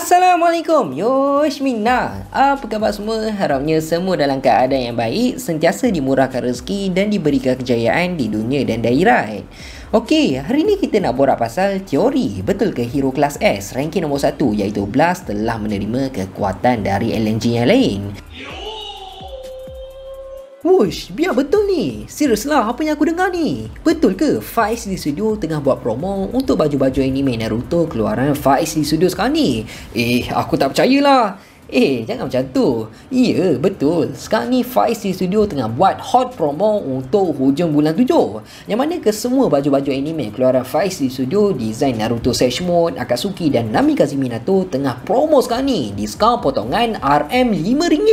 Assalamualaikum, Yoshmina. Apa khabar semua? Harapnya semua dalam keadaan yang baik, sentiasa dimurahkan rezeki dan diberikan kejayaan di dunia dan di akhirat. Okey, hari ni kita nak borak pasal teori. Betul ke hero kelas S ranking nombor 1 iaitu Blast telah menerima kekuatan dari LNG yang lain? Wush, biar betul ni. Serius lah apa yang aku dengar ni. Betul ke Faiz di studio tengah buat promo untuk baju-baju anime Naruto keluaran Faiz di studio sekarang ni? Aku tak percayalah. Jangan macam tu. Ya, betul. Sekarang ni Faiz di studio tengah buat hot promo untuk hujung bulan 7. Yang mana ke semua baju-baju anime keluaran Faiz di studio desain Naruto Sage Mode, Akatsuki dan Namikaze Minato tengah promo sekarang ni. Diskaun potongan RM5.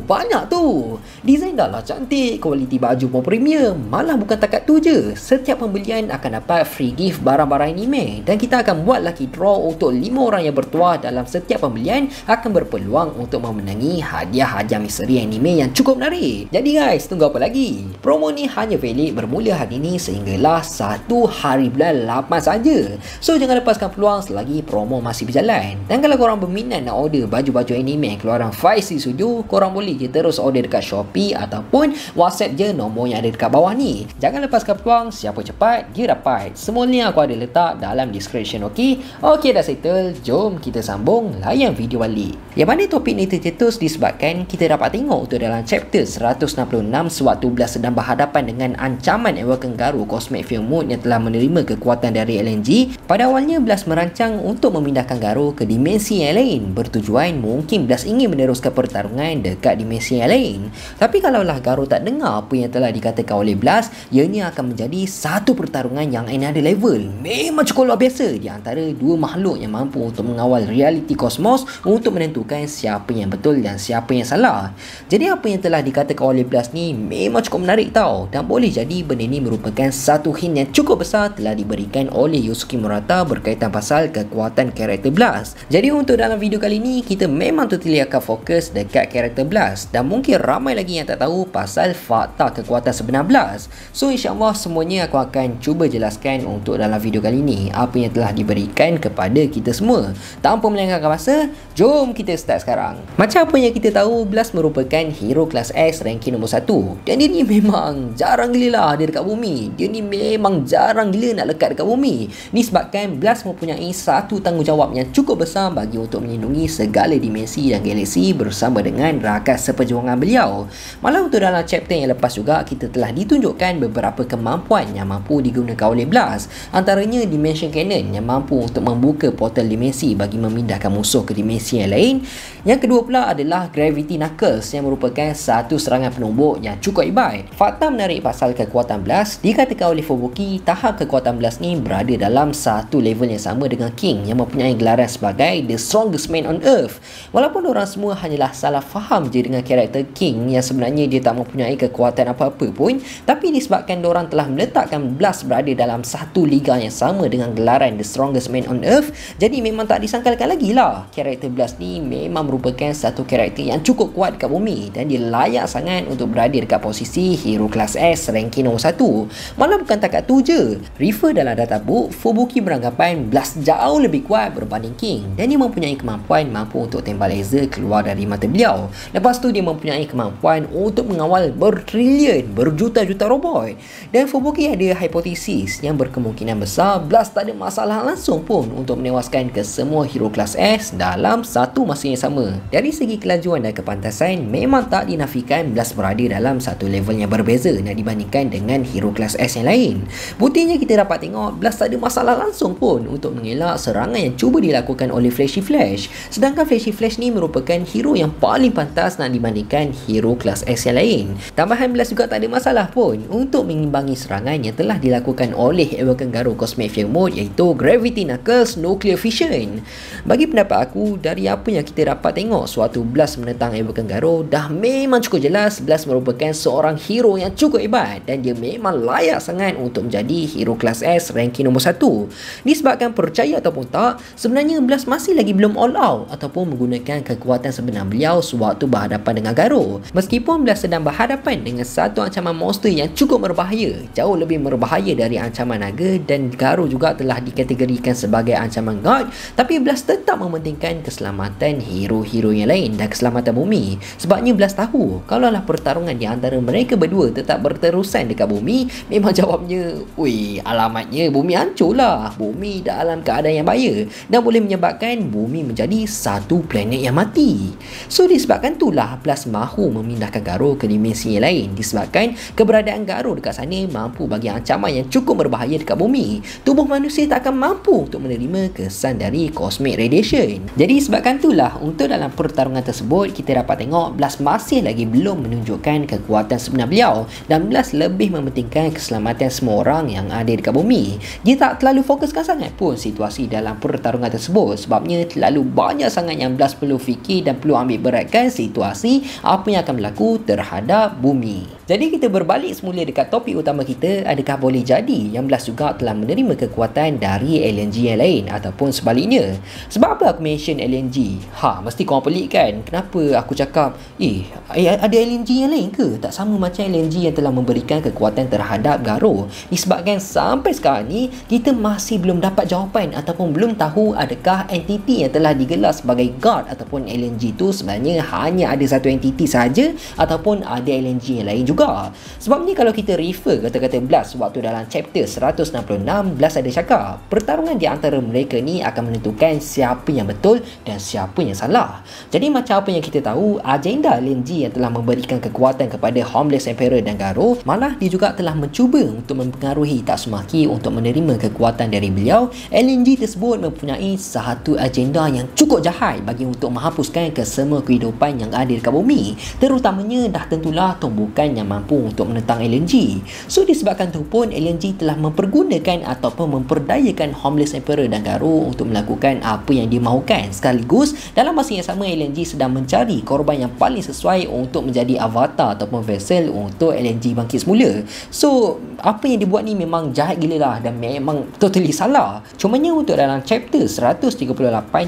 Banyak tu. Desain dah lah cantik, kualiti baju pun premium. Malah bukan takat tu je. Setiap pembelian akan dapat free gift barang-barang anime. Dan kita akan buat lucky draw untuk 5 orang yang bertuah dalam setiap pembelian akan berpeluang untuk memenangi hadiah-hadiah misteri anime yang cukup menarik. Jadi guys, tunggu apa lagi? Promo ni hanya valid bermula hari ni sehinggalah 1 hari bulan 8 saja. So jangan lepaskan peluang selagi promo masih berjalan. Dan kalau korang berminat nak order baju-baju anime keluaran Faiz di studio, korang boleh je terus order dekat Shopee ataupun WhatsApp je nombor yang ada dekat bawah ni. Jangan lepaskan peluang, siapa cepat dia dapat. Semua ni aku ada letak dalam description, okey? Okey, dah settle. Jom kita sambung layan video balik. Yang mana topik ni tercetus disebabkan kita dapat tengok untuk dalam chapter 166 sewaktu Blast sedang berhadapan dengan ancaman Awaken Garou Cosmic Film Mode yang telah menerima kekuatan dari LNG. Pada awalnya Blast merancang untuk memindahkan Garou ke dimensi yang lain, bertujuan mungkin Blast ingin meneruskan pertarungan dekat dimensi yang lain. Tapi kalaulah Garou tak dengar apa yang telah dikatakan oleh Blast, ianya akan menjadi satu pertarungan yang another level. Memang cukup luar biasa di antara dua makhluk yang mampu untuk mengawal realiti kosmos untuk menentukan siapa yang betul dan siapa yang salah. Jadi apa yang telah dikatakan oleh Blast ni memang cukup menarik tau, dan boleh jadi benda ni merupakan satu hint yang cukup besar telah diberikan oleh Yosuke Murata berkaitan pasal kekuatan karakter Blast. Jadi untuk dalam video kali ni kita memang totally akan fokus dekat karakter Blast, dan mungkin ramai lagi yang tak tahu pasal fakta kekuatan sebenar Blast. So insyaAllah semuanya aku akan cuba jelaskan untuk dalam video kali ni apa yang telah diberikan kepada kita semua. Tanpa melengahkan masa, jom kita start sekarang. Macam apa yang kita tahu, Blast merupakan hero kelas S ranking nombor 1. Dan dia ni memang jarang gila lah ada dekat bumi. Dia ni memang jarang gila nak lekat dekat bumi. Ni sebabkan Blast mempunyai satu tanggungjawab yang cukup besar bagi untuk melindungi segala dimensi dan galaksi bersama dengan rakan seperjuangan beliau. Malah untuk dalam chapter yang lepas juga kita telah ditunjukkan beberapa kemampuan yang mampu digunakan oleh Blast. Antaranya Dimension Cannon yang mampu untuk membuka portal dimensi bagi memindahkan musuh ke dimensi yang lain. Yang kedua pula adalah Gravity Knuckles yang merupakan satu serangan penumbuk yang cukup hebat. Fakta menarik pasal kekuatan Blast, dikatakan oleh Fubuki tahap kekuatan Blast ni berada dalam satu level yang sama dengan King yang mempunyai gelaran sebagai The Strongest Man on Earth. Walaupun orang semua hanyalah salah faham je dengan karakter King yang sebenarnya dia tak mempunyai kekuatan apa-apa pun, tapi disebabkan diorang telah meletakkan Blast berada dalam satu liga yang sama dengan gelaran The Strongest Man on Earth, jadi memang tak disangkalkan lagi lah karakter Blast ni memang merupakan satu karakter yang cukup kuat dekat bumi, dan dia layak sangat untuk berada dekat posisi hero kelas S ranking nombor 1. Malah bukan takat tu je, refer dalam databook, Fubuki beranggapan Blast jauh lebih kuat berbanding King, dan dia mempunyai kemampuan mampu untuk tembak laser keluar dari mata beliau. Lepas tu dia mempunyai kemampuan untuk mengawal bertrilion, berjuta-juta robot. Dan Fubuki ada hipotesis yang berkemungkinan besar Blast tak ada masalah langsung pun untuk menewaskan kesemua hero kelas S dalam satu masa yang sama. Dari segi kelajuan dan kepantasan, memang tak dinafikan Blast berada dalam satu level yang berbeza nak dibandingkan dengan hero kelas S yang lain. Buktinya kita dapat tengok Blast tak ada masalah langsung pun untuk mengelak serangan yang cuba dilakukan oleh Flashy Flash. Sedangkan Flashy Flash ni merupakan hero yang paling pantas nak dibandingkan hero kelas S yang lain. Tambahan Blast juga tak ada masalah pun untuk mengimbangi serangan yang telah dilakukan oleh Awaken Garou Cosmic Film Mode iaitu Gravity Knuckles Nuclear Fission. Bagi pendapat aku, dari apa apa yang kita dapat tengok suatu Blast menentang Awaken Garou, dah memang cukup jelas Blast merupakan seorang hero yang cukup hebat dan dia memang layak sangat untuk menjadi hero kelas S ranking nombor 1. Disebabkan percaya ataupun tak, sebenarnya Blast masih lagi belum all out ataupun menggunakan kekuatan sebenar beliau sewaktu berhadapan dengan Garou. Meskipun Blast sedang berhadapan dengan satu ancaman monster yang cukup berbahaya, jauh lebih berbahaya dari ancaman naga, dan Garou juga telah dikategorikan sebagai ancaman god, tapi Blast tetap mementingkan keselamatan hero-hero yang lain dan keselamatan bumi. Sebabnya Blast tahu kalaulah pertarungan di antara mereka berdua tetap berterusan dekat bumi, memang jawabnya, alamatnya bumi hancur lah. Bumi dalam keadaan yang bahaya dan boleh menyebabkan bumi menjadi satu planet yang mati. So disebabkan itulah Blast mahu memindahkan Garou ke dimensi yang lain, disebabkan keberadaan Garou dekat sana mampu bagi ancaman yang cukup berbahaya dekat bumi. Tubuh manusia tak akan mampu untuk menerima kesan dari cosmic radiation. Jadi sebabkan itulah untuk dalam pertarungan tersebut kita dapat tengok Blast masih lagi belum menunjukkan kekuatan sebenar beliau dan Blast lebih mementingkan keselamatan semua orang yang ada dekat bumi. Dia tak terlalu fokuskan sangat pun situasi dalam pertarungan tersebut, sebabnya terlalu banyak sangat yang Blast perlu fikir dan perlu ambil beratkan situasi apa yang akan berlaku terhadap bumi. Jadi kita berbalik semula dekat topik utama kita, adakah boleh jadi yang Blast juga telah menerima kekuatan dari LNG yang lain ataupun sebaliknya? Sebab apa aku mention LNG? Mesti korang pelik kan? Kenapa aku cakap ada LNG yang lain ke? Tak sama macam LNG yang telah memberikan kekuatan terhadap Garou. Disebabkan sampai sekarang ni kita masih belum dapat jawapan ataupun belum tahu adakah entiti yang telah digelar sebagai God ataupun LNG tu sebenarnya hanya ada satu entiti sahaja ataupun ada LNG yang lain juga. Sebab ni kalau kita refer kata-kata Blast waktu dalam chapter 166, Blast ada cakap pertarungan di antara mereka ni akan menentukan siapa yang betul dan siapa yang salah. Jadi macam apa yang kita tahu, agenda LNG yang telah memberikan kekuatan kepada Homeless Emperor dan Garou, malah dia juga telah mencuba untuk mempengaruhi Tatsumaki untuk menerima kekuatan dari beliau. LNG tersebut mempunyai satu agenda yang cukup jahat bagi untuk menghapuskan kesemua kehidupan yang ada dekat bumi, terutamanya dah tentulah tumbukan yang mampu untuk menentang LNG. So disebabkan itu pun LNG telah mempergunakan ataupun memperdayakan Homeless Emperor dan Garou untuk melakukan apa yang dia mahukan. Sekaligus dalam masa yang sama LNG sedang mencari korban yang paling sesuai untuk menjadi avatar ataupun vessel untuk LNG bangkit semula. So apa yang dia buat ni memang jahat gila lah dan memang totally salah. Cumanya untuk dalam chapter 138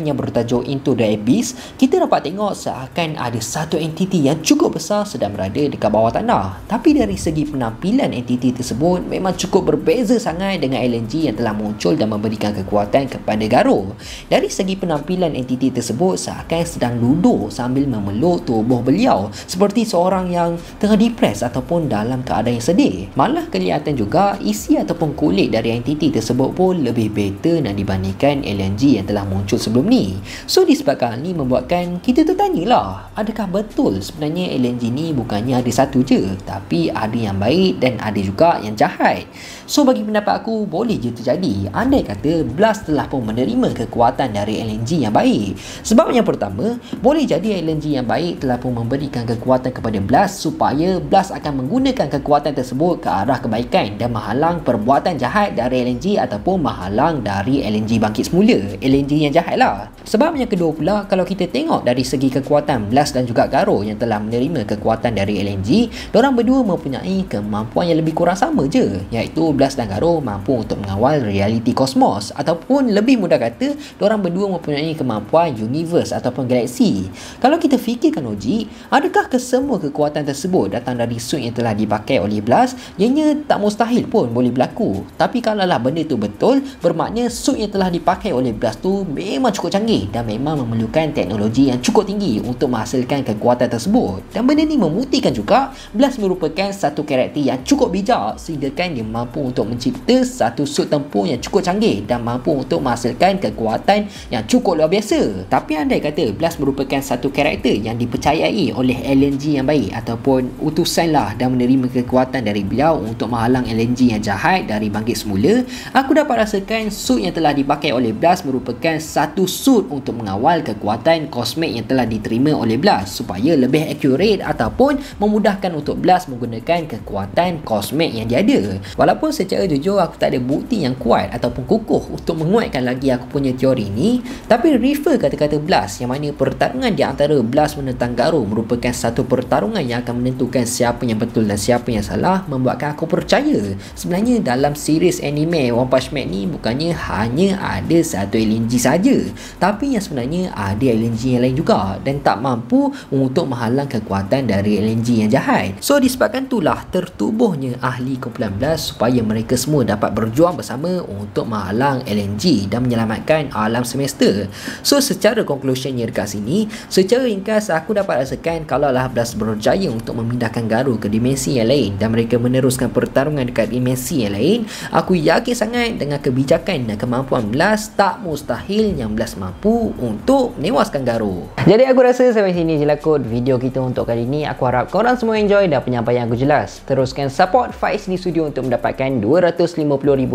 yang bertajuk Into the Abyss, kita dapat tengok seakan ada satu entiti yang cukup besar sedang berada dekat bawah tanah. Tapi dari segi penampilan entiti tersebut memang cukup berbeza sangat dengan LNG yang telah muncul dan memberikan kekuatan kepada Garou. Dari segi penampilan entiti tersebut seakan sedang duduk sambil memeluk tubuh beliau seperti seorang yang tengah depres ataupun dalam keadaan yang sedih. Malah kelihatan juga isi ataupun kulit dari entiti tersebut pun lebih better dan dibandingkan LNG yang telah muncul sebelum ni. So disebabkan ni membuatkan kita tertanyalah, adakah betul sebenarnya LNG ni bukannya ada satu je, tapi ada yang baik dan ada juga yang jahat. So bagi pendapat aku, boleh je terjadi andai kata Blast telah pun menerima kekuatan dari LNG yang baik. Sebab yang pertama, boleh jadi LNG yang baik telah pun memberikan kekuatan kepada Blast supaya Blast akan menggunakan kekuatan tersebut ke arah kebaikan dan menghalang perbuatan jahat dari LNG ataupun menghalang dari LNG bangkit semula, LNG yang jahat lah. Sebab yang kedua pula, kalau kita tengok dari segi kekuatan Blast dan juga Garou yang telah menerima kekuatan dari LNG, diorang berdua mempunyai kemampuan yang lebih kurang sama je, iaitu Blast dan Garou mampu untuk mengawal realiti kosmos, ataupun lebih mudah kata, diorang berdua mempunyai kemampuan universe ataupun galaksi. Kalau kita fikirkan logik, adakah kesemua kekuatan tersebut datang dari suit yang telah dipakai oleh Blast? Ianya tak mustahil pun boleh berlaku. Tapi kalaulah benda tu betul, bermakna suit yang telah dipakai oleh Blast tu memang cukup canggih dan memang memerlukan teknologi yang cukup tinggi untuk menghasilkan kekuatan tersebut. Dan benda ni membuktikan juga Blast merupakan satu karakter yang cukup bijak sehingga kan dia mampu untuk mencipta satu suit tempur yang cukup canggih dan mampu untuk menghasilkan kekuatan yang cukup luar biasa. Tapi andai kata Blast merupakan satu karakter yang dipercayai oleh LNG yang baik ataupun utusan lah dan menerima kekuatan dari beliau untuk menghalang LNG yang jahat dari bangkit semula, aku dapat rasakan suit yang telah dipakai oleh Blast merupakan satu suit untuk mengawal kekuatan kosmik yang telah diterima oleh Blast supaya lebih accurate ataupun memudahkan untuk Blast menggunakan kekuatan kosmik yang dia ada. Walaupun secara jujur aku tak ada bukti yang kuat ataupun kukuh untuk menguatkan lagi aku punya teori ni, tapi refer kata-kata kata Blast, yang mana pertarungan di antara Blast menentang Garou merupakan satu pertarungan yang akan menentukan siapa yang betul dan siapa yang salah, membuatkan aku percaya sebenarnya dalam series anime One Punch Man ni bukannya hanya ada satu LNG saja, tapi yang sebenarnya ada LNG yang lain juga dan tak mampu untuk menghalang kekuatan dari LNG yang jahat. So disebabkan itulah tertubuhnya ahli kumpulan Blast supaya mereka semua dapat berjuang bersama untuk menghalang LNG dan menyelamatkan alam semesta. So secara conclusionnya dekat sini, secara ringkas aku dapat rasakan kalaulah Blast berjaya untuk memindahkan Garou ke dimensi yang lain dan mereka meneruskan pertarungan dekat dimensi yang lain, aku yakin sangat dengan kebijakan dan kemampuan Blast tak mustahil yang Blast mampu untuk menewaskan Garou. Jadi aku rasa sampai sini je lah kot video kita untuk kali ini. Aku harap korang semua enjoy dan penyampaian aku jelas. Teruskan support Faiz di Studio untuk mendapatkan 250,000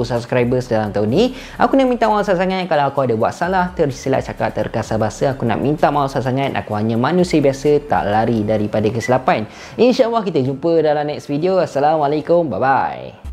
subscribers dalam tahun ni. Aku nak minta maaf sangat kalau aku ada buat salah, tersilap cakap, terkasar bahasa. Aku nak minta maaf sangat. Aku hanya manusia biasa, tak lari daripada kesilapan. InsyaAllah kita jumpa dalam next video. Assalamualaikum, bye bye.